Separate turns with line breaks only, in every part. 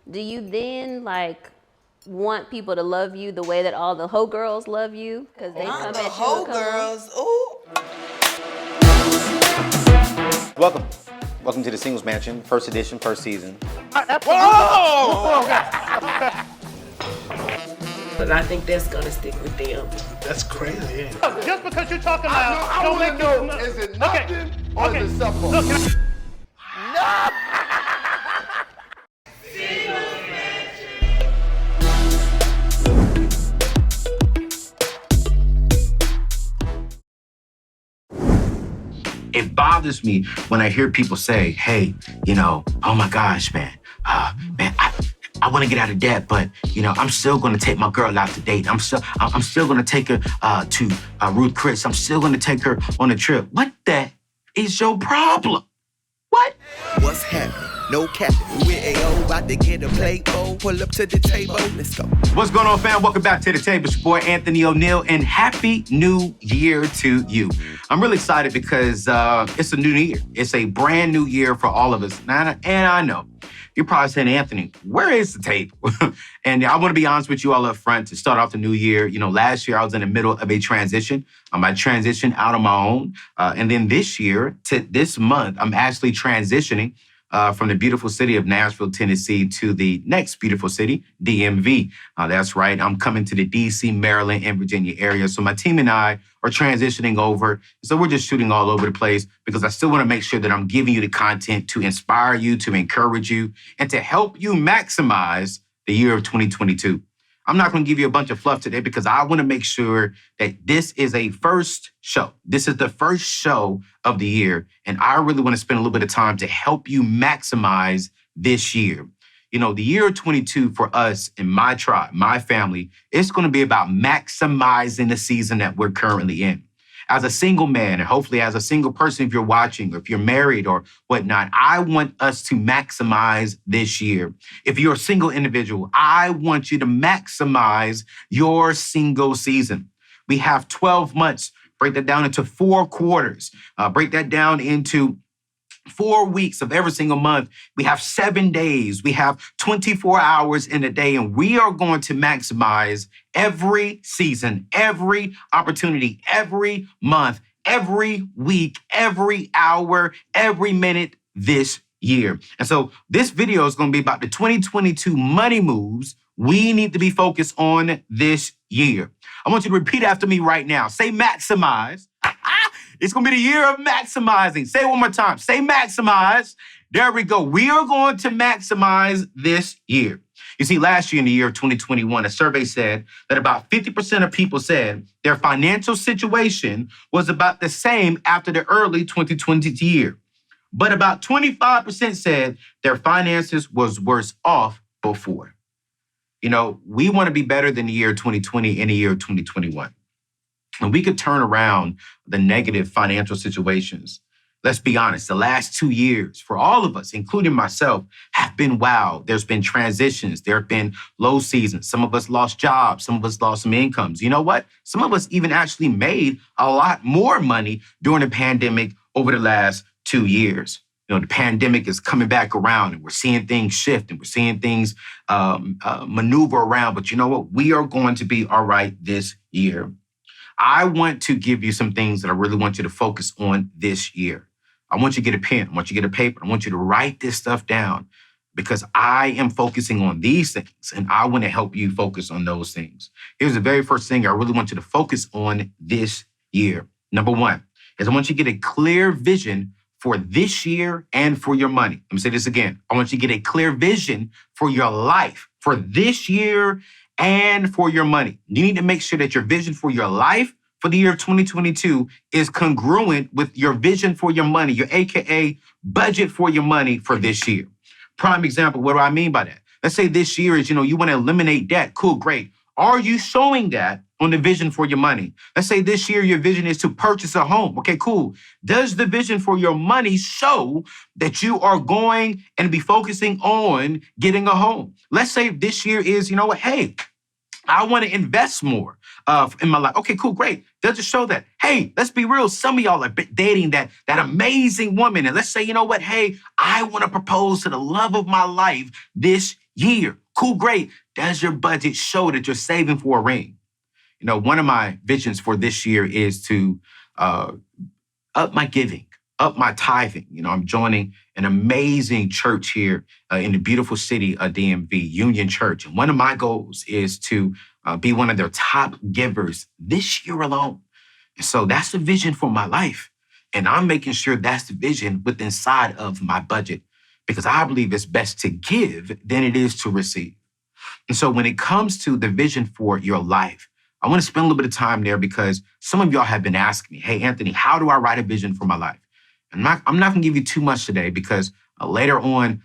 do you then like want people to love you the way that all the hoe girls love you? Because they come
Not the
at you
hoe
and come on.
girls. Ooh.
Welcome to the Singles Mansion, first edition, first season.
Whoa!
But I think that's gonna stick with them.
That's crazy. Yeah.
Just because you're talking loud,
I
don't
want
make
to know,
it.
is it nothing or is it something?
Look, can I-
It bothers me when I hear people say, hey, oh my gosh, man, I want to get out of debt, but, I'm still going to take my girl out to date. I'm still going to take her to Ruth Chris. I'm still going to take her on a trip. What the is your problem? What?
What's happening? No captain. We're AO, about to get a plate bowl. Pull up to the table. Let's go.
What's going on, fam? Welcome back to the table. It's your boy, Anthony O'Neal, and Happy New Year to you. I'm really excited because it's a new year. It's a brand new year for all of us. And I know you're probably saying, Anthony, where is the table? And I want to be honest with you all up front to start off the new year. Last year I was in the middle of a transition. I transitioned out on my own. And then this year, to this month, I'm actually transitioning from the beautiful city of Nashville, Tennessee, to the next beautiful city, DMV. That's right. I'm coming to the DC, Maryland, and Virginia area. So my team and I are transitioning over. So we're just shooting all over the place because I still want to make sure that I'm giving you the content to inspire you, to encourage you, and to help you maximize the year of 2022. I'm not going to give you a bunch of fluff today because I want to make sure that this is a first show. This is the first show of the year. And I really want to spend a little bit of time to help you maximize this year. The year 22 for us and my tribe, my family, it's going to be about maximizing the season that we're currently in. As a single man, and hopefully as a single person, if you're watching, or if you're married or whatnot, I want us to maximize this year. If you're a single individual, I want you to maximize your single season. We have 12 months. Break that down into 4 quarters. Break that down into 4 weeks of every single month. We have 7 days. We have 24 hours in a day, and we are going to maximize every season, every opportunity, every month, every week, every hour, every minute this year. And so this video is going to be about the 2022 money moves we need to be focused on this year. I want you to repeat after me right now. Say maximize. It's going to be the year of maximizing. Say it one more time. Say maximize. There we go. We are going to maximize this year. You see, last year in the year of 2021, a survey said that about 50% of people said their financial situation was about the same after the early 2020 year. But about 25% said their finances was worse off before. We want to be better than the year 2020 and the year 2021. And we could turn around the negative financial situations. Let's be honest, the last 2 years for all of us, including myself, have been wild. There's been transitions. There have been low seasons. Some of us lost jobs. Some of us lost some incomes. You know what? Some of us even actually made a lot more money during the pandemic over the last 2 years. The pandemic is coming back around and we're seeing things shift and we're seeing things maneuver around. But you know what? We are going to be all right this year. I want to give you some things that I really want you to focus on this year. I want you to get a pen. I want you to get a paper. I want you to write this stuff down because I am focusing on these things and I want to help you focus on those things. Here's the very first thing I really want you to focus on this year. Number 1 is I want you to get a clear vision for this year and for your money. Let me say this again. I want you to get a clear vision for your life, for this year and for your money. You need to make sure that your vision for your life for the year of 2022 is congruent with your vision for your money, your AKA budget for your money for this year. Prime example, what do I mean by that? Let's say this year is, you want to eliminate debt. Cool, great. Are you showing that on the vision for your money? Let's say this year your vision is to purchase a home. Okay, cool. Does the vision for your money show that you are going and be focusing on getting a home? Let's say this year is, hey, I want to invest more in my life. Okay, cool, great. Does it show that? Hey, let's be real. Some of y'all are dating that amazing woman. And let's say, hey, I want to propose to the love of my life this year. Cool, great. Does your budget show that you're saving for a ring? You know, one of my visions for this year is to up my giving, up my tithing. You know, I'm joining an amazing church here in the beautiful city of DMV, Union Church. And one of my goals is to be one of their top givers this year alone. And so that's the vision for my life. And I'm making sure that's the vision within inside of my budget because I believe it's best to give than it is to receive. And so when it comes to the vision for your life, I want to spend a little bit of time there because some of y'all have been asking me, hey, Anthony, how do I write a vision for my life? And I'm not going to give you too much today because later on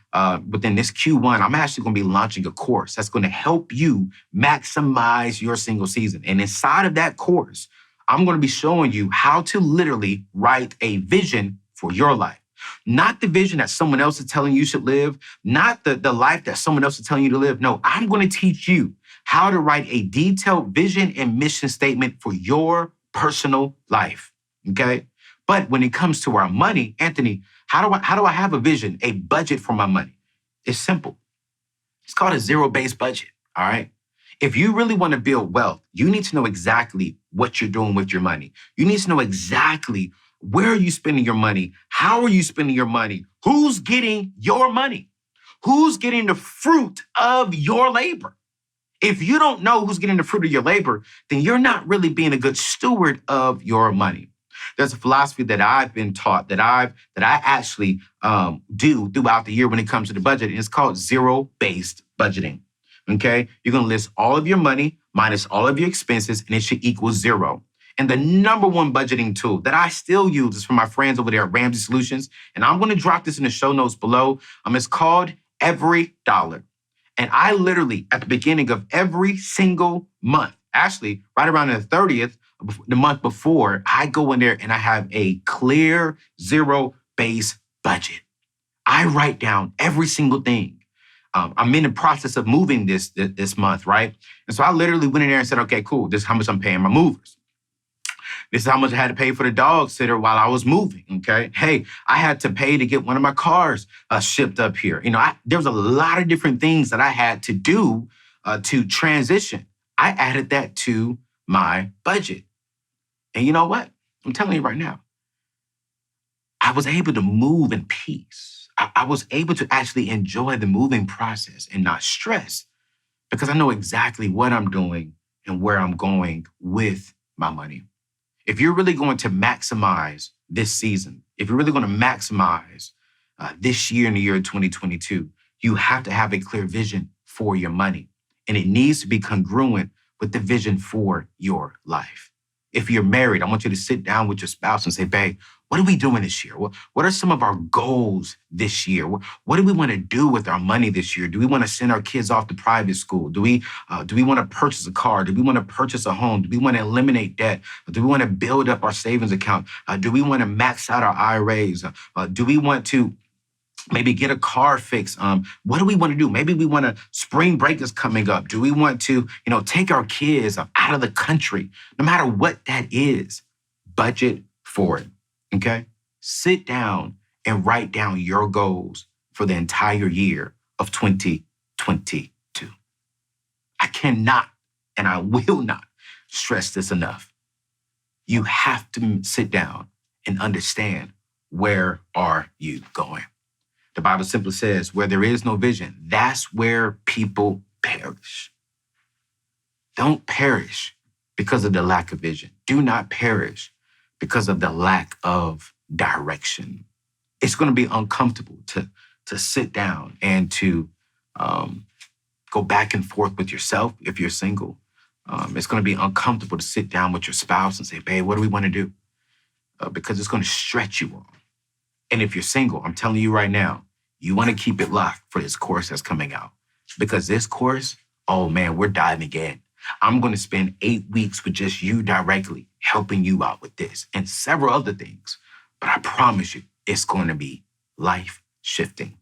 within this Q1, I'm actually going to be launching a course that's going to help you maximize your single season. And inside of that course, I'm going to be showing you how to literally write a vision for your life. Not the vision that someone else is telling you should live, not the life that someone else is telling you to live. No, I'm going to teach you how to write a detailed vision and mission statement for your personal life, okay? But when it comes to our money, Anthony, how do I have a vision, a budget for my money? It's simple. It's called a zero-based budget, all right? If you really want to build wealth, you need to know exactly what you're doing with your money. You need to know exactly where are you spending your money? How are you spending your money? Who's getting your money? Who's getting the fruit of your labor? If you don't know who's getting the fruit of your labor, then you're not really being a good steward of your money. There's a philosophy that I've been taught that I actually do throughout the year when it comes to the budget, and it's called zero-based budgeting. Okay, you're gonna list all of your money minus all of your expenses, and it should equal zero. And the number one budgeting tool that I still use is from my friends over there at Ramsey Solutions, and I'm gonna drop this in the show notes below. It's called Every Dollar. And I literally, at the beginning of every single month, actually right around the 30th, the month before, I go in there and I have a clear zero-based budget. I write down every single thing. I'm in the process of moving this month, right? And so I literally went in there and said, okay, cool, this is how much I'm paying my movers. This is how much I had to pay for the dog sitter while I was moving, okay? Hey, I had to pay to get one of my cars shipped up here. You know, there was a lot of different things that I had to do to transition. I added that to my budget. And you know what? I'm telling you right now, I was able to move in peace. I was able to actually enjoy the moving process and not stress because I know exactly what I'm doing and where I'm going with my money. If you're really going to maximize this season, if you're really going to maximize this year in the year 2022, you have to have a clear vision for your money. And it needs to be congruent with the vision for your life. If you're married, I want you to sit down with your spouse and say, babe, what are we doing this year? What are some of our goals this year? What do we want to do with our money this year? Do we want to send our kids off to private school? Do we want to purchase a car? Do we want to purchase a home? Do we want to eliminate debt? Do we want to build up our savings account? Do we want to max out our IRAs? Do we want to maybe get a car fixed? What do we want to do? Maybe we want to, spring break is coming up. Do we want to, take our kids out of the country? No matter what that is, budget for it, okay? Sit down and write down your goals for the entire year of 2022. I cannot and I will not stress this enough. You have to sit down and understand, where are you going? The Bible simply says, where there is no vision, that's where people perish. Don't perish because of the lack of vision. Do not perish because of the lack of direction. It's going to be uncomfortable to sit down and to go back and forth with yourself if you're single. It's going to be uncomfortable to sit down with your spouse and say, babe, what do we want to do? Because it's going to stretch you all. And if you're single, I'm telling you right now, you want to keep it locked for this course that's coming out. Because this course, oh man, we're diving in. I'm going to spend 8 weeks with just you directly, helping you out with this and several other things. But I promise you, it's going to be life-shifting.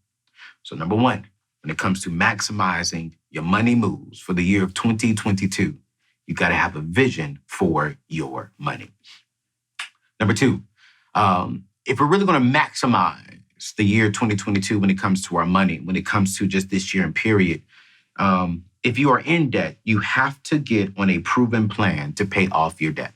So number one, when it comes to maximizing your money moves for the year of 2022, you got to have a vision for your money. Number two, if we're really going to maximize the year 2022 when it comes to our money, when it comes to just this year and period, If you are in debt, you have to get on a proven plan to pay off your debt.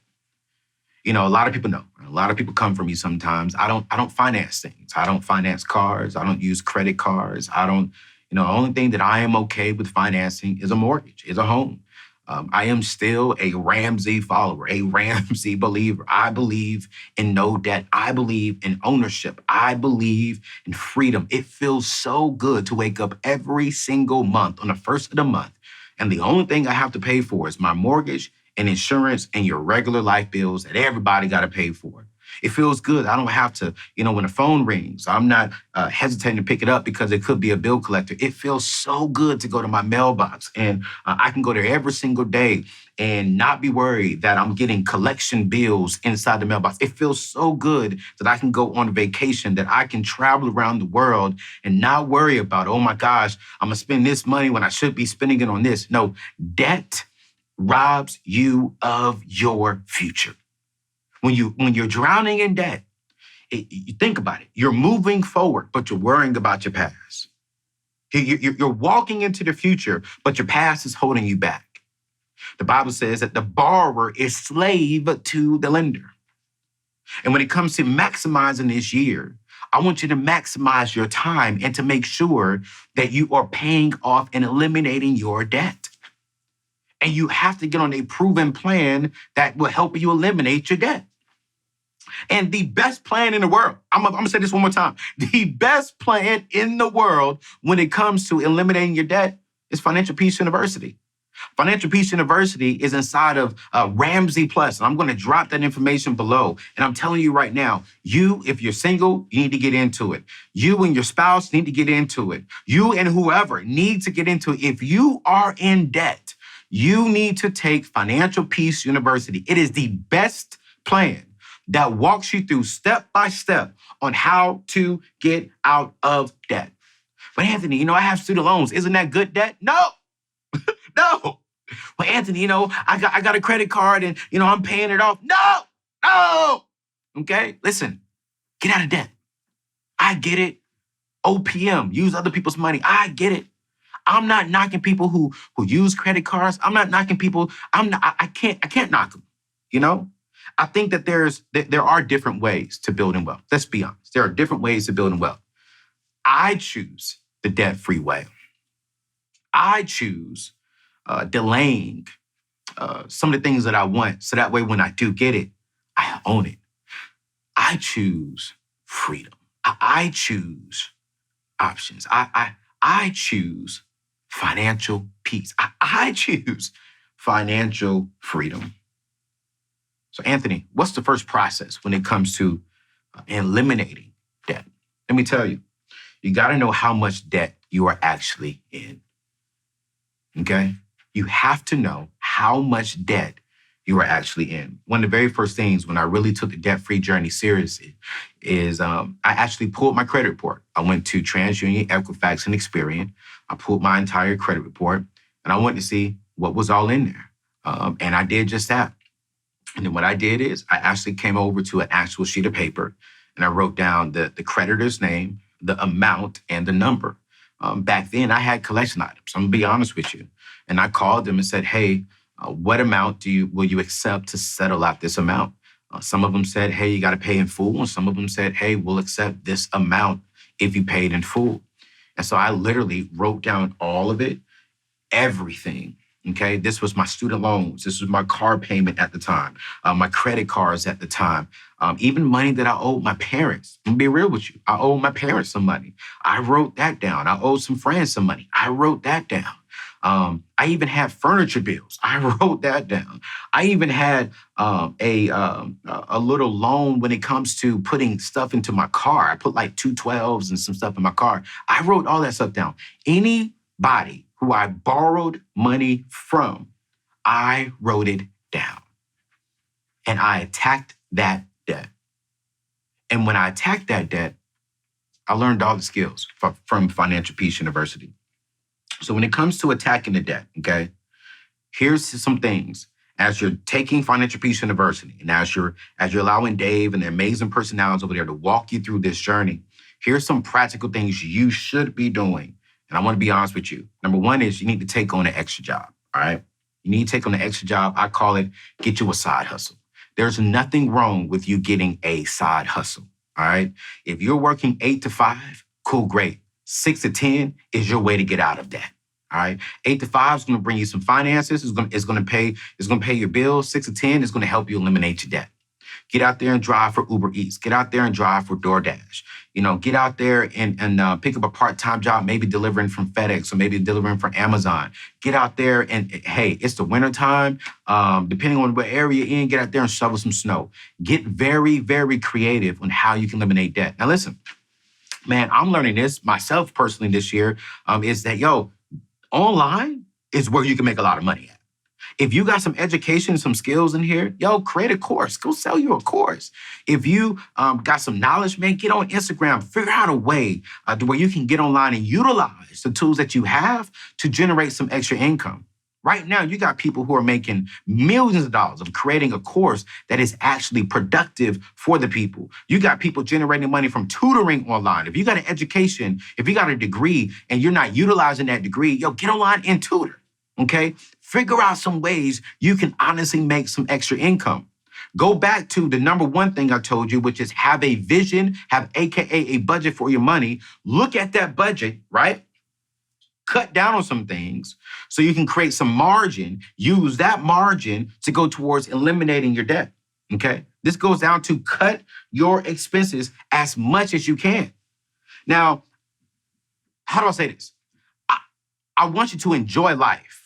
You know, a lot of people know. A lot of people come for me sometimes. I don't finance things. I don't finance cars. I don't use credit cards. The only thing that I am okay with financing is a mortgage, is a home. I am still a Ramsey follower, a Ramsey believer. I believe in no debt. I believe in ownership. I believe in freedom. It feels so good to wake up every single month on the first of the month, and the only thing I have to pay for is my mortgage and insurance and your regular life bills that everybody got to pay for. It feels good. I don't have to, when the phone rings, I'm not hesitating to pick it up because it could be a bill collector. It feels so good to go to my mailbox and I can go there every single day and not be worried that I'm getting collection bills inside the mailbox. It feels so good that I can go on vacation, that I can travel around the world and not worry about, oh my gosh, I'm going to spend this money when I should be spending it on this. No, debt robs you of your future. When you're drowning in debt, you think about it. You're moving forward, but you're worrying about your past. You're walking into the future, but your past is holding you back. The Bible says that the borrower is slave to the lender. And when it comes to maximizing this year, I want you to maximize your time and to make sure that you are paying off and eliminating your debt. And you have to get on a proven plan that will help you eliminate your debt. And the best plan in the world, I'm going to say this one more time. The best plan in the world when it comes to eliminating your debt is Financial Peace University. Financial Peace University is inside of Ramsey Plus. And I'm going to drop that information below. And I'm telling you right now, if you're single, you need to get into it. You and your spouse need to get into it. You and whoever need to get into it. If you are in debt, you need to take Financial Peace University. It is the best plan that walks you through step by step on how to get out of debt. But Anthony, I have student loans. Isn't that good debt? No, no. Well, Anthony, I got a credit card and, I'm paying it off. No. Okay, listen, get out of debt. I get it. OPM, use other people's money. I get it. I'm not knocking people who use credit cards. I'm not knocking people. I can't knock them, I think that there are different ways to building wealth. Let's be honest. There are different ways to building wealth. I choose the debt-free way. I choose delaying some of the things that I want, so that way when I do get it, I own it. I choose freedom. I choose options. I choose financial peace. I choose financial freedom. So Anthony, what's the first process when it comes to eliminating debt? Let me tell you, you got to know how much debt you are actually in, okay? You have to know how much debt you are actually in. One of the very first things when I really took the debt-free journey seriously is I actually pulled my credit report. I went to TransUnion, Equifax, and Experian. I pulled my entire credit report, and I wanted to see what was all in there. And I did just that. And then what I did is I actually came over to an actual sheet of paper and I wrote down the creditor's name, the amount, and the number. Back then I had collection items. I'm gonna be honest with you. And I called them and said, hey, what amount will you accept to settle out this amount? Some of them said, hey, you gotta pay in full. And some of them said, hey, we'll accept this amount if you paid in full. And so I literally wrote down all of it, everything. Okay, this was my student loans. This was my car payment at the time, my credit cards at the time, even money that I owed my parents. I'm gonna be real with you. I owed my parents some money. I wrote that down. I owed some friends some money. I wrote that down. I even had furniture bills. I wrote that down. I even had a little loan when it comes to putting stuff into my car. I put like 212s and some stuff in my car. I wrote all that stuff down. Anybody who I borrowed money from, I wrote it down. And I attacked that debt. And when I attacked that debt, I learned all the skills from Financial Peace University. So when it comes to attacking the debt, okay, here's some things. As you're taking Financial Peace University, and as you're allowing Dave and the amazing personalities over there to walk you through this journey, here's some practical things you should be doing And I want to be honest with you. Number one is you need to take on an extra job, all right? You need to take on an extra job. I call it get you a side hustle. There's nothing wrong with you getting a side hustle, all right? If you're working 8 to 5, cool, great. 6 to 10 is your way to get out of that, all right? 8 to 5 is going to bring you some finances. It's going to pay your bills. 6 to 10 is going to help you eliminate your debt. Get out there and drive for Uber Eats. Get out there and drive for DoorDash. Get out there and pick up a part-time job, maybe delivering from FedEx or maybe delivering for Amazon. Get out there and, hey, it's the wintertime. Depending on what area you're in, get out there and shovel some snow. Get very, very creative on how you can eliminate debt. Now, listen, man, I'm learning this myself personally this year, is that, online is where you can make a lot of money at. If you got some education, some skills in here, create a course. Go sell you a course. If you got some knowledge, man, get on Instagram. Figure out a way to where you can get online and utilize the tools that you have to generate some extra income. Right now, you got people who are making millions of dollars of creating a course that is actually productive for the people. You got people generating money from tutoring online. If you got an education, if you got a degree and you're not utilizing that degree, get online and tutor. Okay? Figure out some ways you can honestly make some extra income. Go back to the number one thing I told you, which is have a vision, have AKA a budget for your money. Look at that budget, right? Cut down on some things so you can create some margin. Use that margin to go towards eliminating your debt, okay? This goes down to cut your expenses as much as you can. Now, how do I say this? I want you to enjoy life.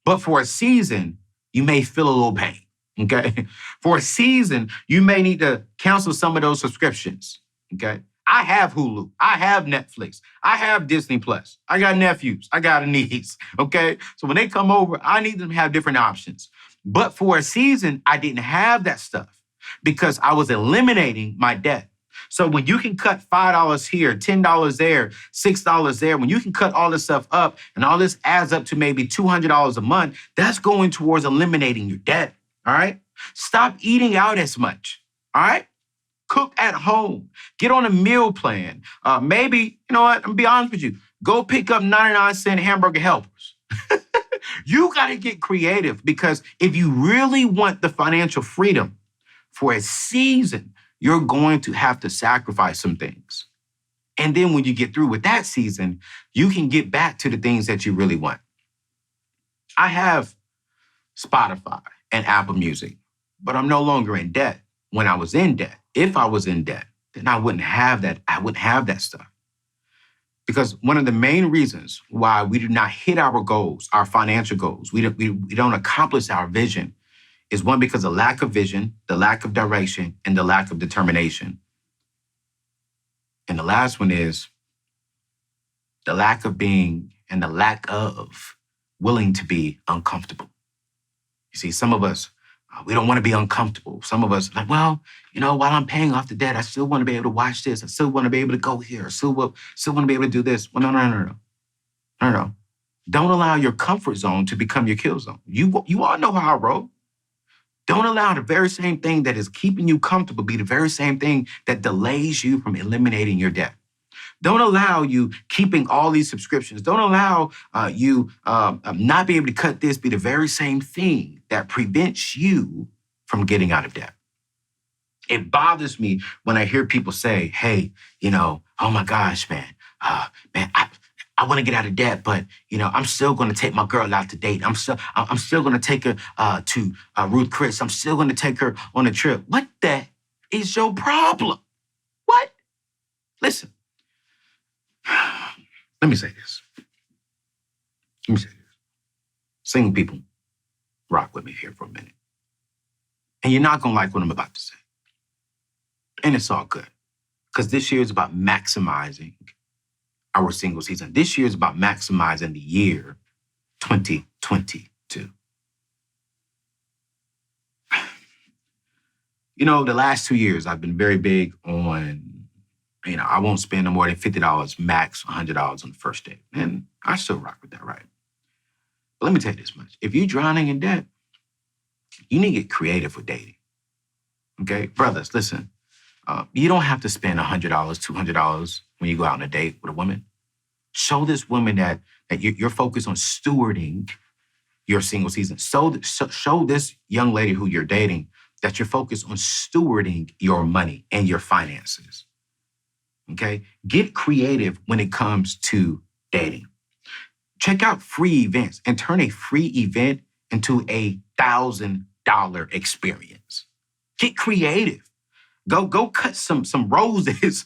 But for a season, you may feel a little pain, okay? For a season, you may need to cancel some of those subscriptions, okay? I have Hulu. I have Netflix. I have Disney Plus. I got nephews. I got a niece, okay? So when they come over, I need them to have different options. But for a season, I didn't have that stuff because I was eliminating my debt. So when you can cut $5 here, $10 there, $6 there, when you can cut all this stuff up and all this adds up to maybe $200 a month, that's going towards eliminating your debt, all right? Stop eating out as much, all right? Cook at home. Get on a meal plan. Maybe, I'm going to be honest with you, go pick up 99-cent hamburger helpers. You got to get creative because if you really want the financial freedom for a season, you're going to have to sacrifice some things. And then when you get through with that season, you can get back to the things that you really want. I have Spotify and Apple Music, but I'm no longer in debt. When I was in debt, if I was in debt, then I wouldn't have that. I wouldn't have that stuff. Because one of the main reasons why we do not hit our goals, our financial goals, we don't accomplish our vision is one, because of lack of vision, the lack of direction, and the lack of determination. And the last one is the lack of being and the lack of willing to be uncomfortable. You see, some of us, we don't want to be uncomfortable. Some of us like, while I'm paying off the debt, I still want to be able to watch this. I still want to be able to go here. I still want to be able to do this. Well, no. Don't allow your comfort zone to become your kill zone. You all know how I roll. Don't allow the very same thing that is keeping you comfortable be the very same thing that delays you from eliminating your debt. Don't allow you keeping all these subscriptions. Don't allow you not be able to cut this be the very same thing that prevents you from getting out of debt. It bothers me when I hear people say, hey, oh my gosh, man, I want to get out of debt, but I'm still going to take my girl out to date. I'm still going to take her to Ruth Chris. I'm still going to take her on a trip. What the is your problem? What? Listen. Let me say this. Single people, rock with me here for a minute. And you're not going to like what I'm about to say. And it's all good. Because this year is about maximizing our single season. This year is about maximizing the year 2022. The last 2 years, I've been very big on, I won't spend no more than $50, max $100 on the first date. And I still rock with that, right? But let me tell you this much. If you're drowning in debt, you need to get creative with dating. Okay? Brothers, listen. You don't have to spend $100, $200 when you go out on a date with a woman. Show this woman that you're focused on stewarding your single season. Show this young lady who you're dating that you're focused on stewarding your money and your finances. Okay? Get creative when it comes to dating. Check out free events and turn a free event into a $1,000 experience. Get creative. Go cut some roses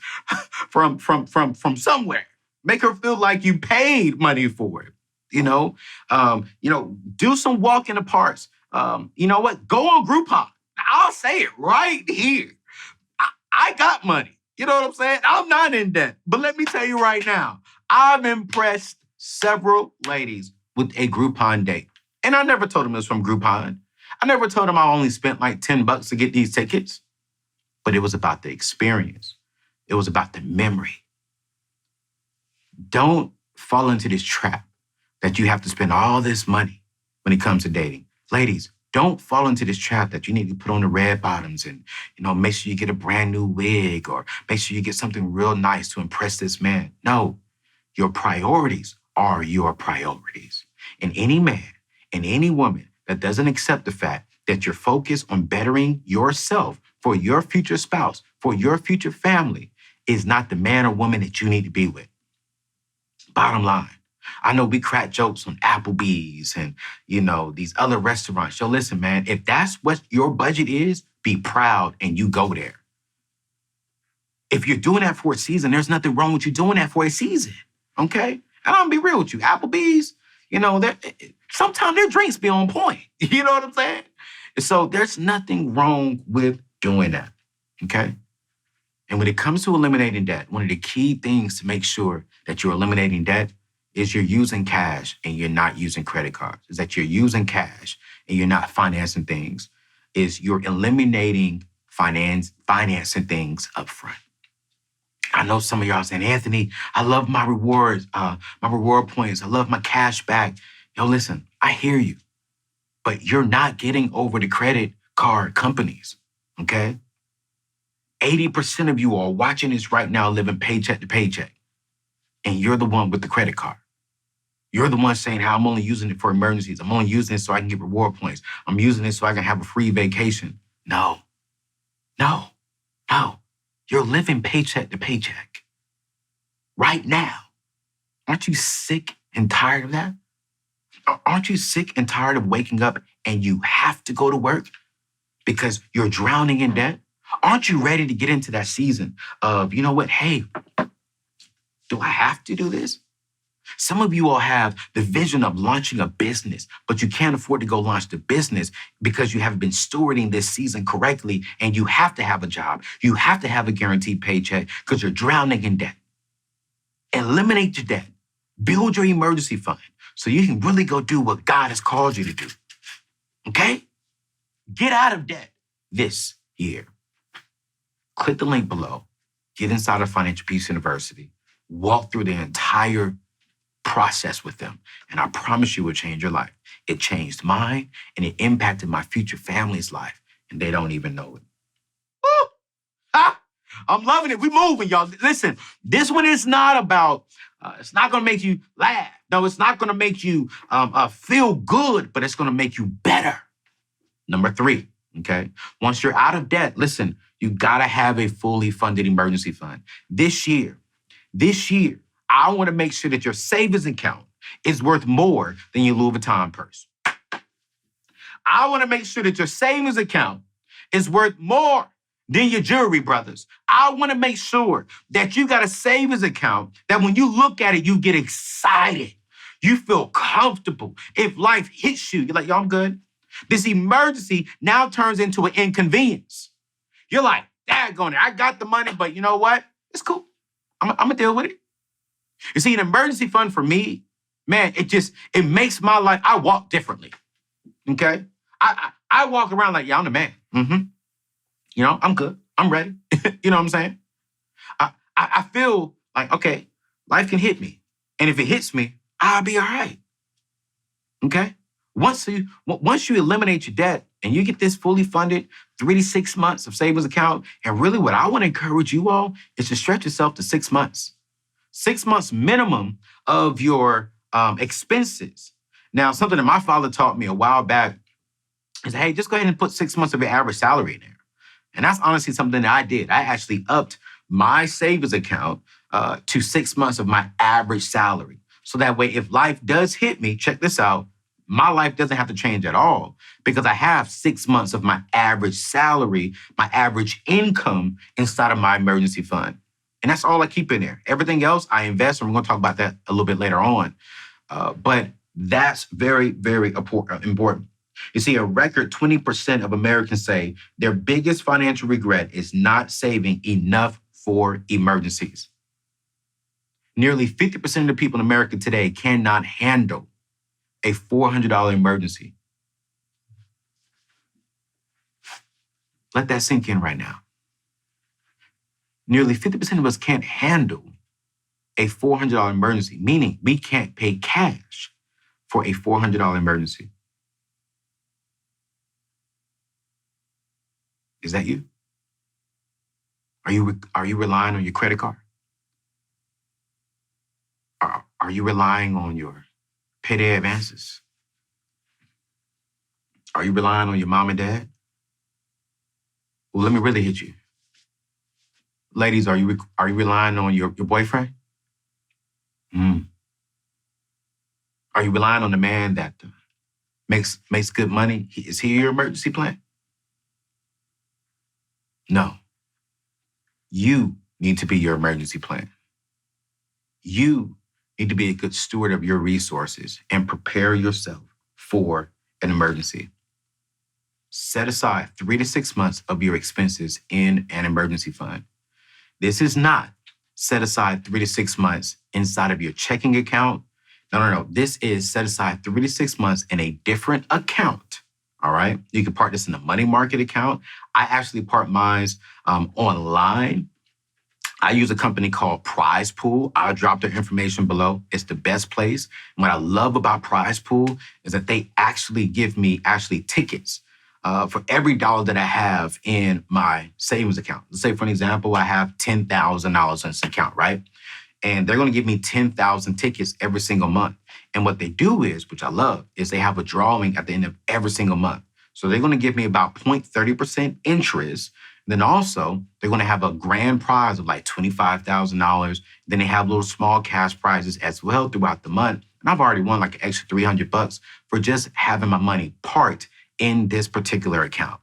from somewhere. Make her feel like you paid money for it. Do some walk in the parks. You know what? Go on Groupon. I'll say it right here. I got money. You know what I'm saying? I'm not in debt. But let me tell you right now, I've impressed several ladies with a Groupon date. And I never told them it was from Groupon. I never told them I only spent like $10 to get these tickets. But it was about the experience. It was about the memory. Don't fall into this trap that you have to spend all this money when it comes to dating. Ladies, don't fall into this trap that you need to put on the red bottoms and, make sure you get a brand new wig or make sure you get something real nice to impress this man. No, your priorities are your priorities. And any man and any woman that doesn't accept the fact that you're focused on bettering yourself for your future spouse, for your future family, is not the man or woman that you need to be with. Bottom line. I know we crack jokes on Applebee's and, these other restaurants. Yo, listen, man, if that's what your budget is, be proud and you go there. If you're doing that for a season, there's nothing wrong with you doing that for a season, okay? And I'm gonna be real with you. Applebee's, sometimes their drinks be on point. You know what I'm saying? So there's nothing wrong with doing that, okay? And when it comes to eliminating debt, one of the key things to make sure that you're eliminating debt is you're using cash and you're not using credit cards. Is that you're using cash and you're not financing things. Is you're eliminating financing things up front. I know some of y'all saying, Anthony, I love my rewards, my reward points. I love my cash back. Yo, listen, I hear you, but you're not getting over the credit card companies, okay? 80% of you are watching this right now living paycheck to paycheck, and you're the one with the credit card. You're the one saying how I'm only using it for emergencies. I'm only using it so I can get reward points. I'm using it so I can have a free vacation. No. You're living paycheck to paycheck right now. Aren't you sick and tired of that? Aren't you sick and tired of waking up and you have to go to work because you're drowning in debt? Aren't you ready to get into that season of, hey, do I have to do this? Some of you all have the vision of launching a business, but you can't afford to go launch the business because you haven't been stewarding this season correctly, and you have to have a job. You have to have a guaranteed paycheck because you're drowning in debt. Eliminate your debt. Build your emergency fund so you can really go do what God has called you to do. Okay? Get out of debt this year. Click the link below. Get inside of Financial Peace University. Walk through the entire process with them. And I promise you it will change your life. It changed mine and it impacted my future family's life. And they don't even know it. Woo! Ah! I'm loving it. We moving, y'all. Listen, this one is not about, it's not going to make you laugh. No, it's not going to make you feel good, but it's going to make you better. Number 3, okay? Once you're out of debt, listen, you got to have a fully funded emergency fund. This year, I want to make sure that your savings account is worth more than your Louis Vuitton purse. I want to make sure that your savings account is worth more than your jewelry, brothers. I want to make sure that you got a savings account that when you look at it, you get excited. You feel comfortable. If life hits you, you're like, yo, I'm good. This emergency now turns into an inconvenience. You're like, daggone it, I got the money, but you know what? It's cool. I'm going to deal with it. You see, an emergency fund for me, man, it makes my life, I walk differently, okay? I walk around like, yeah, I'm the man. I'm good. I'm ready. You know what I'm saying? I feel like, okay, life can hit me. And if it hits me, I'll be all right, okay? Once you eliminate your debt and you get this fully funded 3 to 6 months of savings account, and really what I want to encourage you all is to stretch yourself to 6 months. 6 months minimum of your expenses. Now, something that my father taught me a while back is, hey, just go ahead and put 6 months of your average salary in there. And that's honestly something that I did. I actually upped my savings account to 6 months of my average salary. So that way, if life does hit me, check this out, my life doesn't have to change at all because I have 6 months of my average salary, my average income inside of my emergency fund. And that's all I keep in there. Everything else I invest, and we're going to talk about that a little bit later on. But that's very, very important. You see, a record 20% of Americans say their biggest financial regret is not saving enough for emergencies. Nearly 50% of the people in America today cannot handle a $400 emergency. Let that sink in right now. Nearly 50% of us can't handle a $400 emergency, meaning we can't pay cash for a $400 emergency. Is that you? Are you relying on your credit card? Are you relying on your payday advances? Are you relying on your mom and dad? Well, let me really hit you. Ladies, are you relying on your boyfriend? Are you relying on the man that makes good money? Is he your emergency plan? No. You need to be your emergency plan. You need to be a good steward of your resources and prepare yourself for an emergency. Set aside 3 to 6 months of your expenses in an emergency fund. This is not set aside 3 to 6 months inside of your checking account. No. This is set aside 3 to 6 months in a different account. All right. You can park this in a money market account. I actually park mine online. I use a company called Prize Pool. I'll drop their information below. It's the best place. And what I love about Prize Pool is that they actually give me tickets for every dollar that I have in my savings account. Let's say, for an example, I have $10,000 in this account, right? And they're going to give me 10,000 tickets every single month. And what they do is, which I love, is they have a drawing at the end of every single month. So they're going to give me about 0.30% interest. Then also, they're going to have a grand prize of like $25,000. Then they have little small cash prizes as well throughout the month. And I've already won like an extra $300 for just having my money parked in this particular account.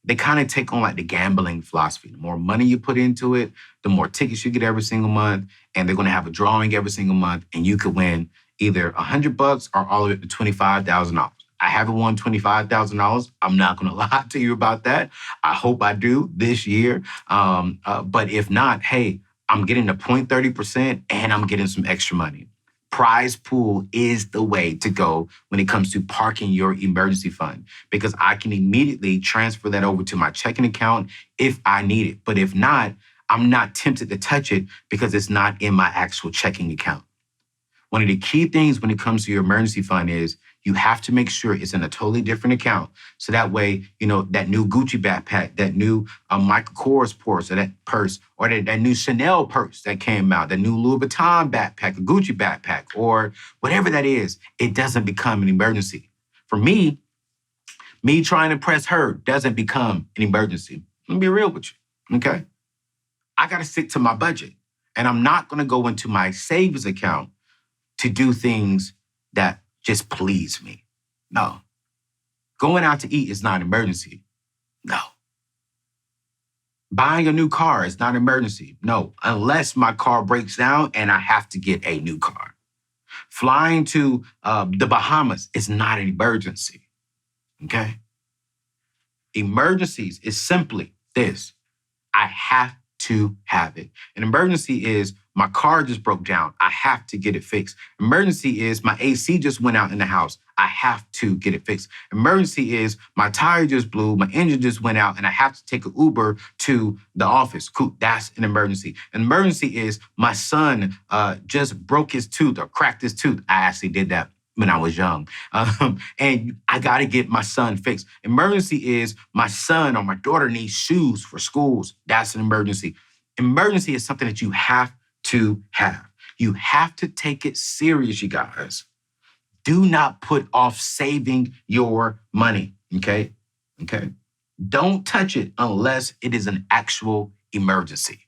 They kind of take on like the gambling philosophy. The more money you put into it, the more tickets you get every single month. And they're going to have a drawing every single month. And you could win either $100 or all the way up to $25,000. I haven't won $25,000. I'm not going to lie to you about that. I hope I do this year. But if not, hey, I'm getting the 0.30% and I'm getting some extra money. Prize Pool is the way to go when it comes to parking your emergency fund, because I can immediately transfer that over to my checking account if I need it. But if not, I'm not tempted to touch it because it's not in my actual checking account. One of the key things when it comes to your emergency fund is you have to make sure it's in a totally different account. So that way, you know, that new Gucci backpack, that new Michael Kors purse, or that purse, or that new Chanel purse that came out, that new Louis Vuitton backpack, a Gucci backpack, or whatever that is, it doesn't become an emergency. For me trying to impress her doesn't become an emergency. Let me be real with you, okay? I got to stick to my budget. And I'm not going to go into my savings account to do things that just please me. No. Going out to eat is not an emergency. No. Buying a new car is not an emergency. No, unless my car breaks down and I have to get a new car. Flying to the Bahamas is not an emergency. Okay? Emergencies is simply this. I have to have it. An emergency is my car just broke down. I have to get it fixed. Emergency is my AC just went out in the house. I have to get it fixed. Emergency is my tire just blew, my engine just went out, and I have to take an Uber to the office. Cool, that's an emergency. An emergency is my son just broke his tooth or cracked his tooth. I actually did that when I was young. And I got to get my son fixed. Emergency is my son or my daughter needs shoes for schools. That's an emergency. Emergency is something that you have to have. You have to take it serious, you guys. Do not put off saving your money, okay? Okay? Don't touch it unless it is an actual emergency.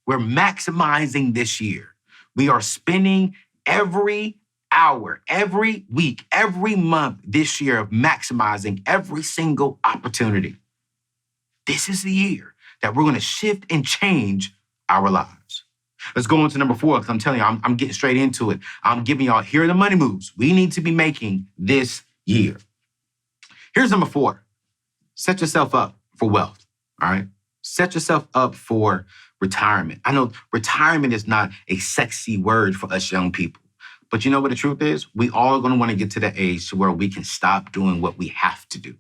We're maximizing this year. We are spending every hour, every week, every month this year of maximizing every single opportunity. This is the year that we're going to shift and change our lives. Let's go on to number 4, because I'm telling you, I'm getting straight into it. I'm giving y'all, here are the money moves we need to be making this year. Here's number 4. Set yourself up for wealth, all right? Set yourself up for retirement. I know retirement is not a sexy word for us young people, but you know what the truth is? We all are going to want to get to the age to where we can stop doing what we have to do.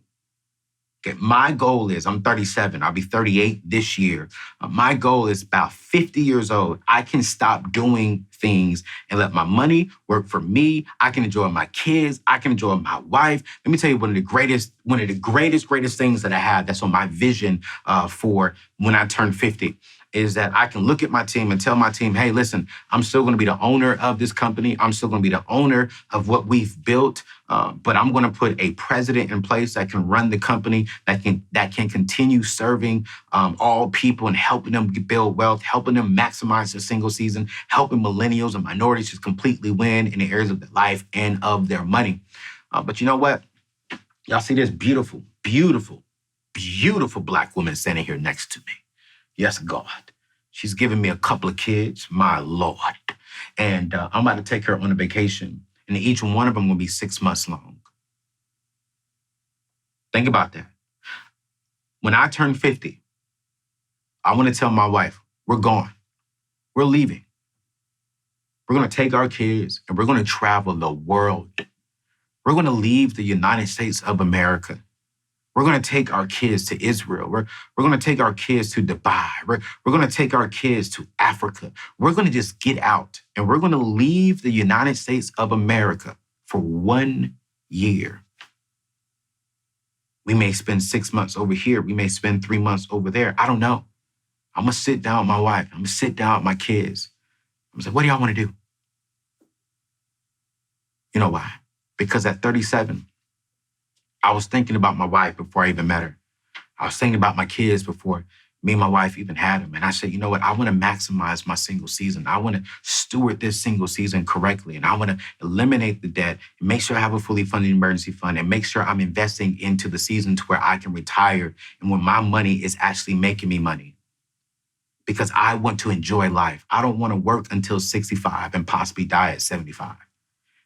Okay, my goal is, I'm 37, I'll be 38 this year. My goal is about 50 years old. I can stop doing things and let my money work for me. I can enjoy my kids. I can enjoy my wife. Let me tell you, one of the greatest things that I have that's on my vision for when I turn 50 is that I can look at my team and tell my team, hey, listen, I'm still going to be the owner of this company. I'm still going to be the owner of what we've built. But I'm going to put a president in place that can run the company, that can continue serving all people and helping them build wealth, helping them maximize their single season, helping millennials and minorities just completely win in the areas of their life and of their money. But you know what? Y'all see this beautiful, beautiful, beautiful Black woman standing here next to me. Yes, God. She's given me a couple of kids, my Lord. And I'm about to take her on a vacation. And each one of them will be 6 months long. Think about that. When I turn 50, I want to tell my wife, we're gone. We're leaving. We're going to take our kids and we're going to travel the world. We're going to leave the United States of America. We're going to take our kids to Israel. We're going to take our kids to Dubai. We're going to take our kids to Africa. We're going to just get out and we're going to leave the United States of America for 1 year. We may spend 6 months over here. We may spend 3 months over there. I don't know. I'm going to sit down with my wife. I'm going to sit down with my kids. I'm going to say, what do y'all want to do? You know why? Because at 37, I was thinking about my wife before I even met her. I was thinking about my kids before me and my wife even had them. And I said, you know what? I want to maximize my single season. I want to steward this single season correctly. And I want to eliminate the debt and make sure I have a fully funded emergency fund and make sure I'm investing into the season to where I can retire and when my money is actually making me money. Because I want to enjoy life. I don't want to work until 65 and possibly die at 75.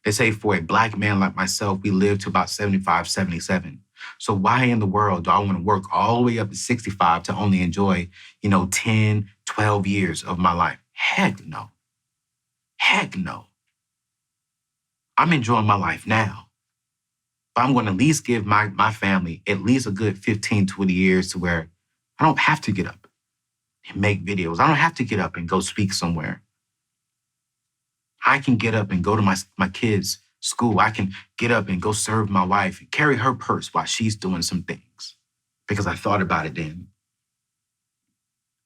They say for a Black man like myself, we live to about 75, 77. So why in the world do I want to work all the way up to 65 to only enjoy, 10, 12 years of my life? Heck no. Heck no. I'm enjoying my life now. But I'm going to at least give my family at least a good 15, 20 years to where I don't have to get up and make videos. I don't have to get up and go speak somewhere. I can get up and go to my kids' school. I can get up and go serve my wife and carry her purse while she's doing some things because I thought about it then.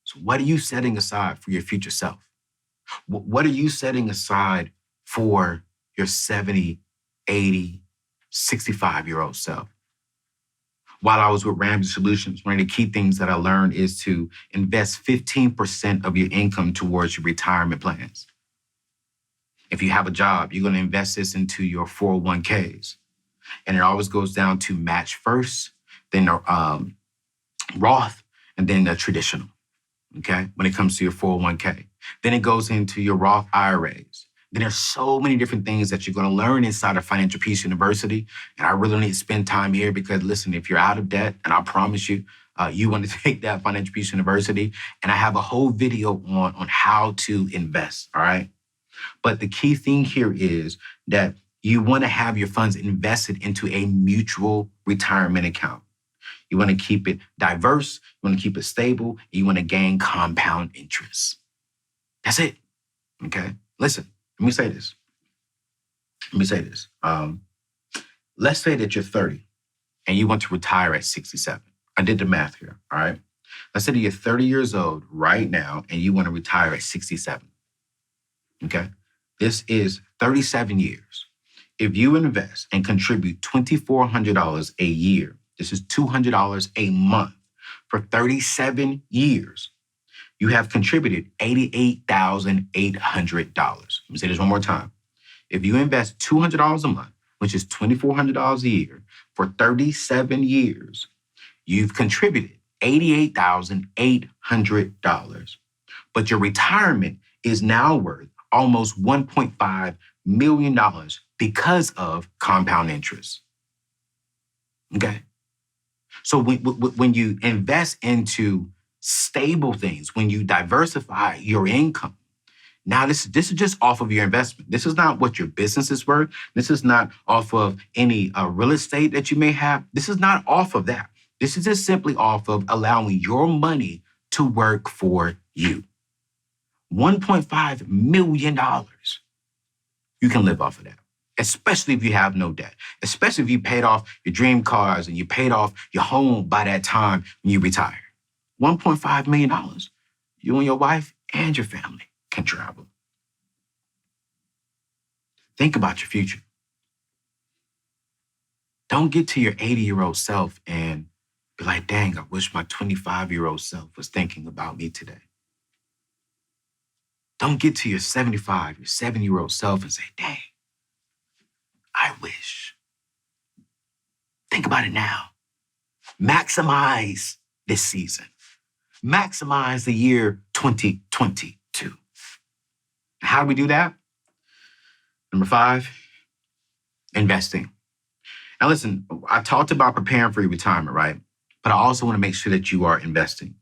So what are you setting aside for your future self? What are you setting aside for your 70, 80, 65-year-old self? While I was with Ramsey Solutions, one of the key things that I learned is to invest 15% of your income towards your retirement plans. If you have a job, you're going to invest this into your 401ks. And it always goes down to match first, then Roth, and then the traditional, okay, when it comes to your 401k. Then it goes into your Roth IRAs. Then there's so many different things that you're going to learn inside of Financial Peace University. And I really need to spend time here because, listen, if you're out of debt, and I promise you, you want to take that Financial Peace University, and I have a whole video on how to invest, all right? But the key thing here is that you want to have your funds invested into a mutual retirement account. You want to keep it diverse, you want to keep it stable, and you want to gain compound interest. That's it, okay? Listen, let me say this. Let's say that you're 30 and you want to retire at 67. I did the math here, all right? Let's say that you're 30 years old right now and you want to retire at 67. Okay? This is 37 years. If you invest and contribute $2,400 a year, this is $200 a month for 37 years, you have contributed $88,800. Let me say this one more time. If you invest $200 a month, which is $2,400 a year for 37 years, you've contributed $88,800. But your retirement is now worth almost $1.5 million because of compound interest. Okay? So when you invest into stable things, when you diversify your income, now this is just off of your investment. This is not what your business is worth. This is not off of any real estate that you may have. This is not off of that. This is just simply off of allowing your money to work for you. $1.5 million. You can live off of that, especially if you have no debt, especially if you paid off your dream cars and you paid off your home by that time when you retire. $1.5 million. You and your wife and your family can travel. Think about your future. Don't get to your 80-year-old self and be like, dang, I wish my 25-year-old self was thinking about me today. Don't get to your 75, your 70-year-old self and say, dang, I wish. Think about it now. Maximize this season. Maximize the year 2022. How do we do that? Number 5, investing. Now listen, I talked about preparing for your retirement, right? But I also want to make sure that you are investing.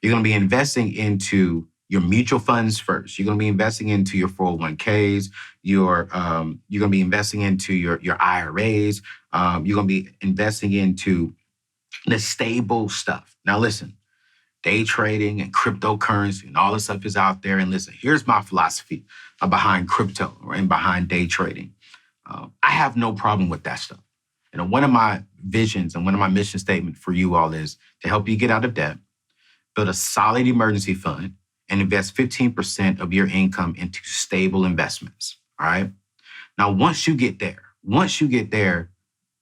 You're going to be investing into your mutual funds first. You're going to be investing into your 401ks. You're going to be investing into your IRAs. You're going to be investing into the stable stuff. Now listen, day trading and cryptocurrency and all this stuff is out there. And listen, here's my philosophy behind crypto and behind day trading. I have no problem with that stuff. You know, one of my visions and one of my mission statements for you all is to help you get out of debt, build a solid emergency fund, and invest 15% of your income into stable investments. All right. Now, once you get there,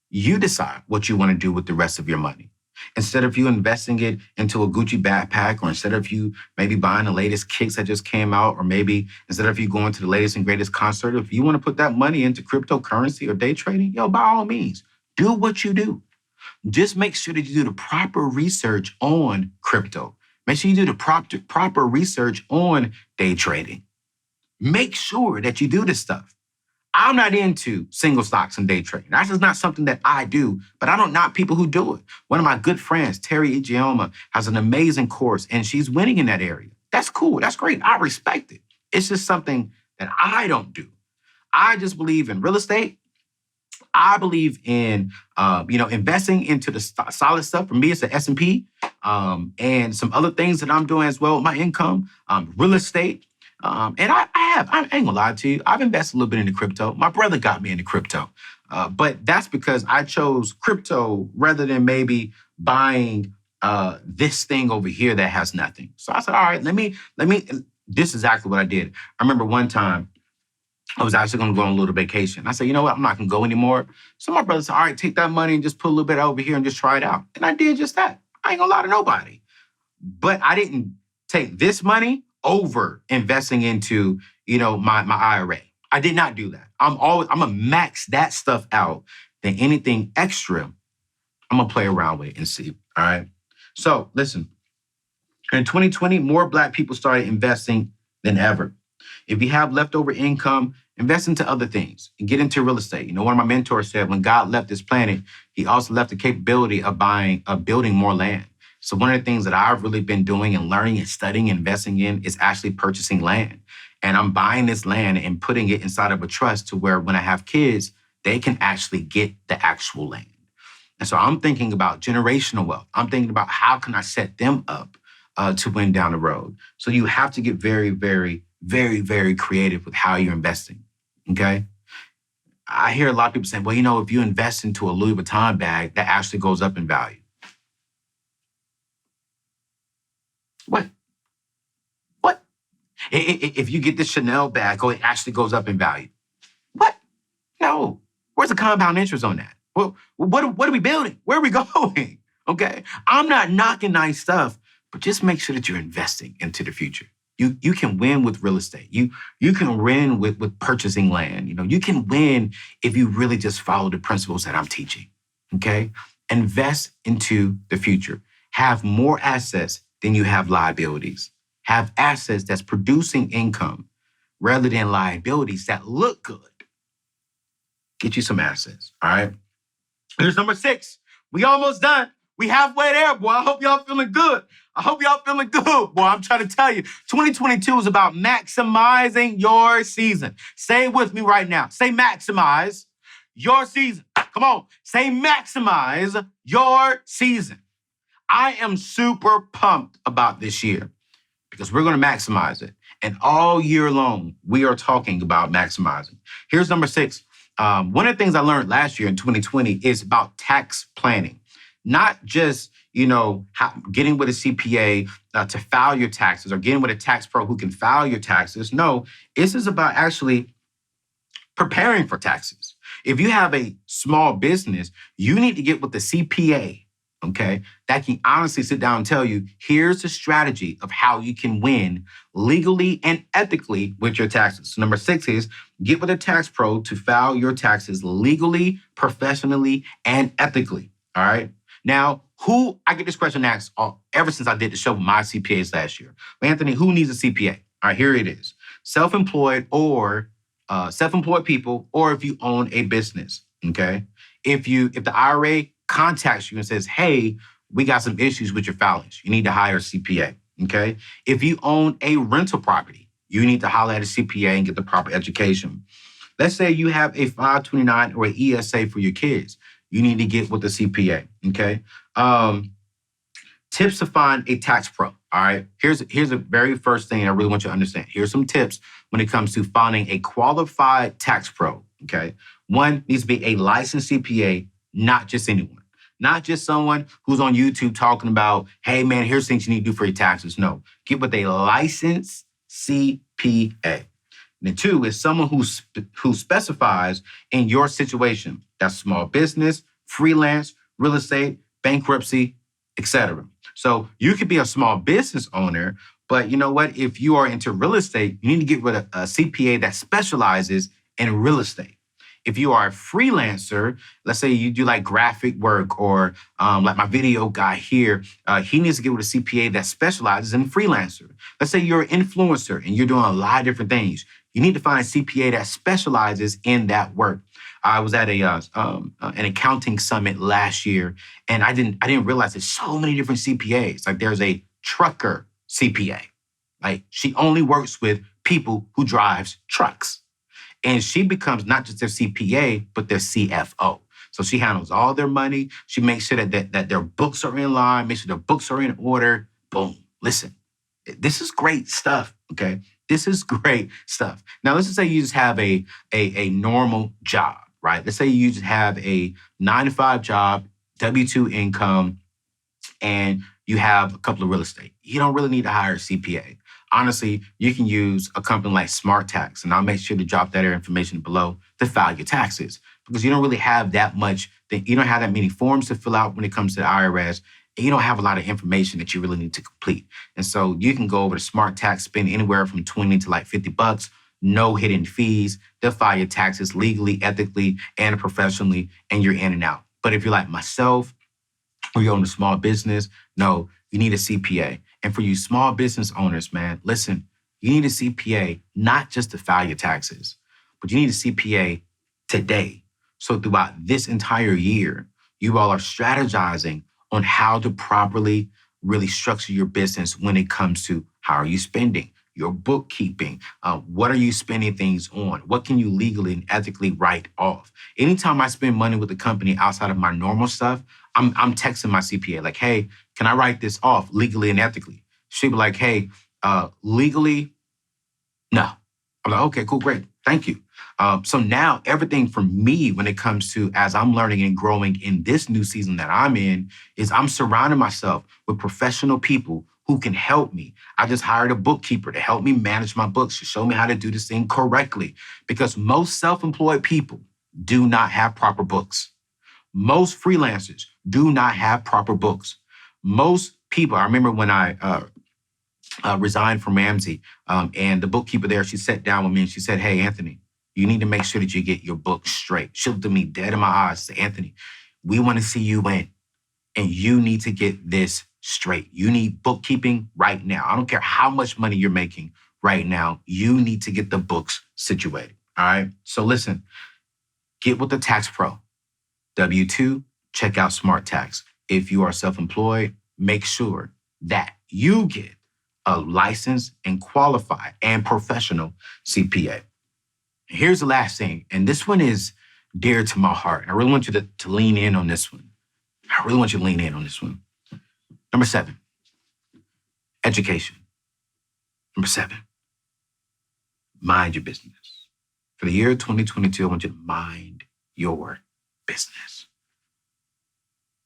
you decide what you want to do with the rest of your money. Instead of you investing it into a Gucci backpack, or instead of you maybe buying the latest kicks that just came out, or maybe instead of you going to the latest and greatest concert, if you want to put that money into cryptocurrency or day trading, by all means, do what you do. Just make sure that you do the proper research on crypto. Make sure you do the proper research on day trading. Make sure that you do this stuff. I'm not into single stocks and day trading. That's just not something that I do, but I don't knock people who do it. One of my good friends, Terry Ijeoma, has an amazing course and she's winning in that area. That's cool. That's great. I respect it. It's just something that I don't do. I just believe in real estate. I believe in, investing into the solid stuff. For me, it's the S&P and some other things that I'm doing as well with my income, real estate. And I ain't gonna lie to you, I've invested a little bit into crypto. My brother got me into crypto, but that's because I chose crypto rather than maybe buying this thing over here that has nothing. So I said, all right, let me. This is exactly what I did. I remember one time I was actually going to go on a little vacation. I said, you know what? I'm not going to go anymore. So my brother said, all right, take that money and just put a little bit over here and just try it out. And I did just that. I ain't going to lie to nobody. But I didn't take this money over investing into, my IRA. I did not do that. I'm going to max that stuff out. Then anything extra, I'm going to play around with and see. All right. So listen, in 2020, more Black people started investing than ever. If you have leftover income, invest into other things and get into real estate. One of my mentors said when God left this planet, he also left the capability of building more land. So one of the things that I've really been doing and learning and studying and investing in is actually purchasing land. And I'm buying this land and putting it inside of a trust to where when I have kids, they can actually get the actual land. And so I'm thinking about generational wealth. I'm thinking about how can I set them up to win down the road. So you have to get very, very, very, very creative with how you're investing, okay? I hear a lot of people saying, well, if you invest into a Louis Vuitton bag, that actually goes up in value. What? What? If you get the Chanel bag, it actually goes up in value. What? No. Where's the compound interest on that? Well, what are we building? Where are we going? Okay? I'm not knocking nice stuff, but just make sure that you're investing into the future. You can win with real estate. You can win with purchasing land. You can win if you really just follow the principles that I'm teaching. Okay? Invest into the future. Have more assets than you have liabilities. Have assets that's producing income rather than liabilities that look good. Get you some assets, all right? Here's number 6. We almost done. We halfway there, boy. I hope y'all feeling good. Boy, I'm trying to tell you, 2022 is about maximizing your season. Say it with me right now. Say maximize your season. Come on. Say maximize your season. I am super pumped about this year because we're going to maximize it. And all year long, we are talking about maximizing. Here's number 6. One of the things I learned last year in 2020 is about tax planning. Not just, getting with a CPA to file your taxes or getting with a tax pro who can file your taxes. No, this is about actually preparing for taxes. If you have a small business, you need to get with the CPA, okay, that can honestly sit down and tell you, here's the strategy of how you can win legally and ethically with your taxes. So number 6 is get with a tax pro to file your taxes legally, professionally, and ethically, all right? Now, I get this question asked ever since I did the show with my CPAs last year. Anthony, who needs a CPA? All right, here it is. Self-employed people, or if you own a business, okay? If the IRA contacts you and says, hey, we got some issues with your filings, you need to hire a CPA, okay? If you own a rental property, you need to holler at a CPA and get the proper education. Let's say you have a 529 or an ESA for your kids. You need to get with the CPA, okay? Tips to find a tax pro, all right? Here's the very first thing I really want you to understand. Here's some tips when it comes to finding a qualified tax pro, okay? One needs to be a licensed CPA, not just anyone. Not just someone who's on YouTube talking about, hey, man, here's things you need to do for your taxes. No, get with a licensed CPA. And then 2 is someone who specifies in your situation. That's small business, freelance, real estate, bankruptcy, etc. So you could be a small business owner, but you know what? If you are into real estate, you need to get with a CPA that specializes in real estate. If you are a freelancer, let's say you do like graphic work or like my video guy here, he needs to get with a CPA that specializes in freelancer. Let's say you're an influencer and you're doing a lot of different things. You need to find a CPA that specializes in that work. I was at an accounting summit last year, and I didn't realize there's so many different CPAs. Like there's a trucker CPA. Like she only works with people who drives trucks. And she becomes not just their CPA, but their CFO. So she handles all their money. She makes sure that their books are in line, makes sure their books are in order. Boom. Listen, this is great stuff, okay? This is great stuff. Now, let's just say you just have a normal job, right? Let's say you just have a 9-to-5 job, W-2 income, and you have a couple of real estate. You don't really need to hire a CPA. Honestly, you can use a company like Smart Tax, and I'll make sure to drop that information below to file your taxes because you don't really have that much, you don't have that many forms to fill out when it comes to the IRS, and you don't have a lot of information that you really need to complete. And so you can go over to Smart Tax, spend anywhere from $20 to like $50, no hidden fees. They'll file your taxes legally, ethically, and professionally, and you're in and out. But if you're like myself, or you own a small business, no, you need a CPA. And for you small business owners, man, listen, you need a CPA not just to file your taxes, but you need a CPA today. So throughout this entire year, you all are strategizing on how to properly really structure your business when it comes to how are you spending, your bookkeeping, what are you spending things on, what can you legally and ethically write off. Anytime I spend money with a company outside of my normal stuff, I'm texting my CPA like, hey, can I write this off legally and ethically? She'd be like, hey, legally, no. I'm like, okay, cool, great, thank you. So now everything for me when it comes to as I'm learning and growing in this new season that I'm in is I'm surrounding myself with professional people who can help me. I just hired a bookkeeper to help me manage my books, to show me how to do this thing correctly. Because most self-employed people do not have proper books. Most freelancers do not have proper books. Most people, I remember when I resigned from Ramsey, and the bookkeeper there, she sat down with me and she said, "Hey, Anthony, you need to make sure that you get your books straight." She looked at me dead in my eyes and said, "Anthony, we want to see you win, and you need to get this straight. You need bookkeeping right now. I don't care how much money you're making right now. You need to get the books situated." All right? So listen, get with the Tax Pro. W-2, check out Smart Tax. If you are self-employed, make sure that you get a licensed and qualified and professional CPA. Here's the last thing, and this one is dear to my heart. I really want you to lean in on this one. I really want you to lean in on this one. Number 7, education. Number 7, mind your business. For the year 2022, I want you to mind your business.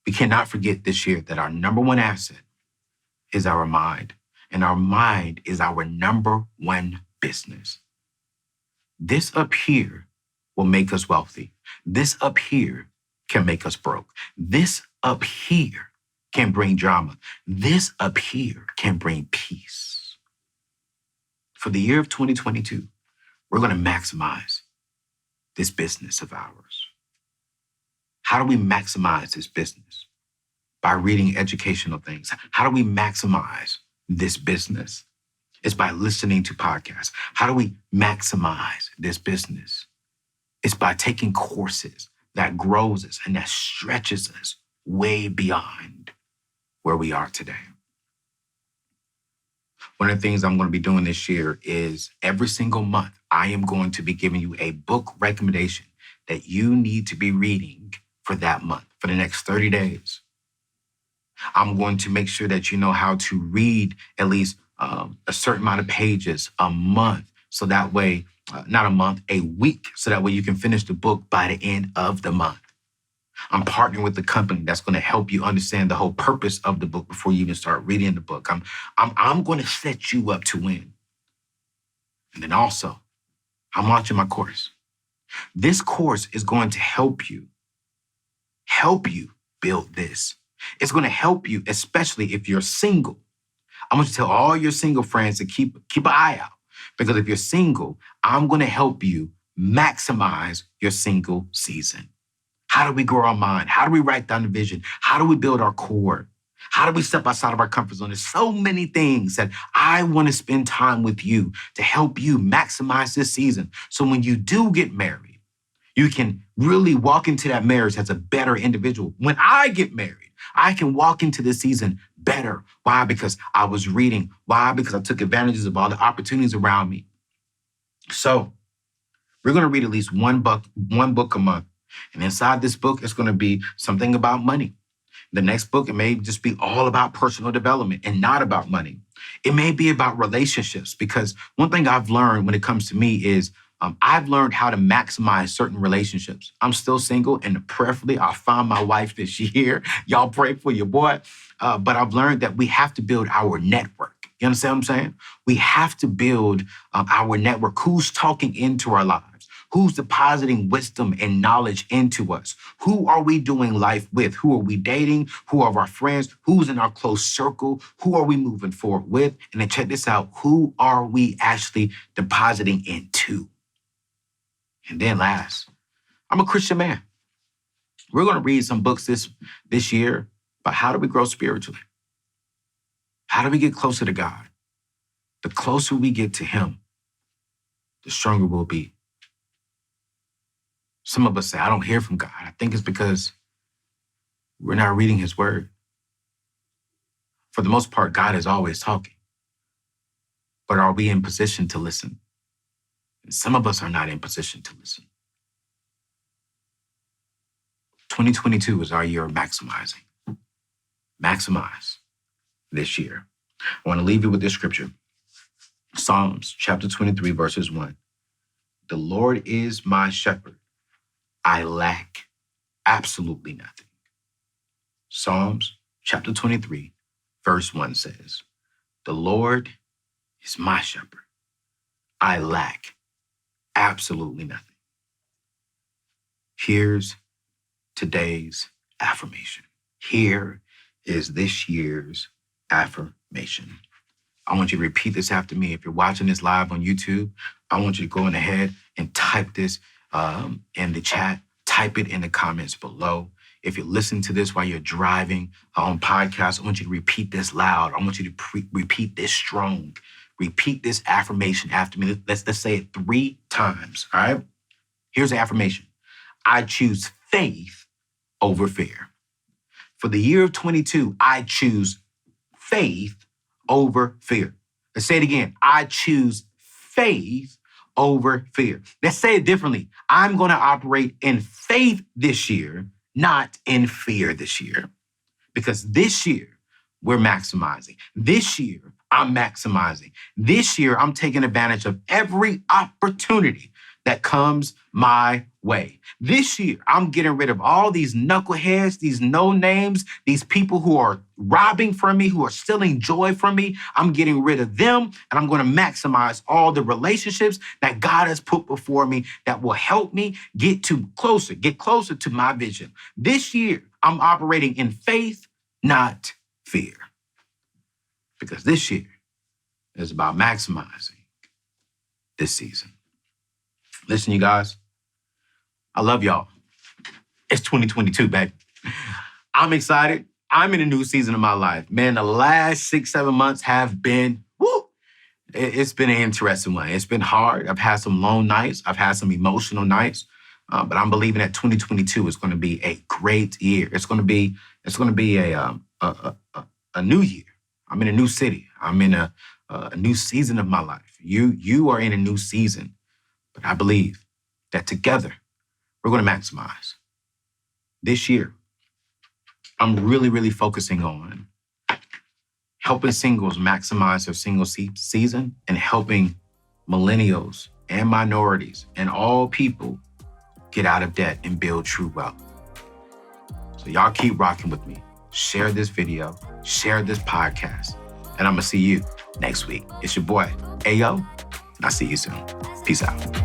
We cannot forget this year that our number one asset is our mind, and our mind is our number one business. This up here will make us wealthy. This up here can make us broke. This up here can bring drama. This up here can bring peace. For the year of 2022, we're going to maximize this business of ours. How do we maximize this business? By reading educational things. How do we maximize this business? It's by listening to podcasts. How do we maximize this business? It's by taking courses that grows us and that stretches us way beyond where we are today. One of the things I'm going to be doing this year is every single month, I am going to be giving you a book recommendation that you need to be reading for that month, for the next 30 days. I'm going to make sure that you know how to read at least a certain amount of pages a month. So that way, not a month, a week. So that way you can finish the book by the end of the month. I'm partnering with the company that's going to help you understand the whole purpose of the book before you even start reading the book. I'm going to set you up to win. And then also, I'm launching my course. This course is going to help you build this. It's going to help you, especially if you're single. I want you to tell all your single friends to keep an eye out. Because if you're single, I'm going to help you maximize your single season. How do we grow our mind? How do we write down the vision? How do we build our core? How do we step outside of our comfort zone? There's so many things that I want to spend time with you to help you maximize this season. So when you do get married, you can really walk into that marriage as a better individual. When I get married, I can walk into this season better. Why? Because I was reading. Why? Because I took advantages of all the opportunities around me. So we're going to read at least one book a month. And inside this book, it's going to be something about money. The next book, it may just be all about personal development and not about money. It may be about relationships, because one thing I've learned when it comes to me is I've learned how to maximize certain relationships. I'm still single, and prayerfully, I'll find my wife this year. Y'all pray for your boy. But I've learned that we have to build our network. You understand what I'm saying? We have to build our network. Who's talking into our lives? Who's depositing wisdom and knowledge into us? Who are we doing life with? Who are we dating? Who are our friends? Who's in our close circle? Who are we moving forward with? And then check this out. Who are we actually depositing into? And then last, I'm a Christian man. We're going to read some books this year about how do we grow spiritually? How do we get closer to God? The closer we get to Him, the stronger we'll be. Some of us say, I don't hear from God. I think it's because we're not reading His word. For the most part, God is always talking. But are we in position to listen? And some of us are not in position to listen. 2022 is our year of maximizing. Maximize this year. I want to leave you with this scripture. Psalms chapter 23, verses 1. The Lord is my shepherd. I lack absolutely nothing. Psalms chapter 23, verse 1 says, The Lord is my shepherd. I lack absolutely nothing. Here's today's affirmation. Here is this year's affirmation. I want you to repeat this after me. If you're watching this live on YouTube, I want you to go ahead and type this in the chat. Type it in the comments below. If you're listening to this while you're driving on podcast, I want you to repeat this loud. I want you to repeat this strong. Repeat this affirmation after me. Let's say it 3 times, all right? Here's the affirmation. I choose faith over fear. For the year of 22, I choose faith over fear. Let's say it again. I choose faith over fear. Let's say it differently. I'm going to operate in faith this year, not in fear this year. Because this year, we're maximizing. This year, I'm maximizing. This year, I'm taking advantage of every opportunity that comes my way. This year, I'm getting rid of all these knuckleheads, these no-names, these people who are robbing from me, who are stealing joy from me. I'm getting rid of them, and I'm going to maximize all the relationships that God has put before me that will help me get closer to my vision. This year, I'm operating in faith, not fear. Because this year is about maximizing this season. Listen, you guys, I love y'all. It's 2022, baby. I'm excited. I'm in a new season of my life. Man, the last 6-7 months have been, it's been an interesting one. It's been hard. I've had some long nights. I've had some emotional nights. But I'm believing that 2022 is going to be a great year. It's going to be a new year. I'm in a new city. I'm in a new season of my life. You are in a new season. But I believe that together, we're going to maximize. This year, I'm really focusing on helping singles maximize their single season and helping millennials and minorities and all people get out of debt and build true wealth. So y'all keep rocking with me. Share this video, share this podcast, and I'm going to see you next week. It's your boy, Ayo, and I'll see you soon. Peace out.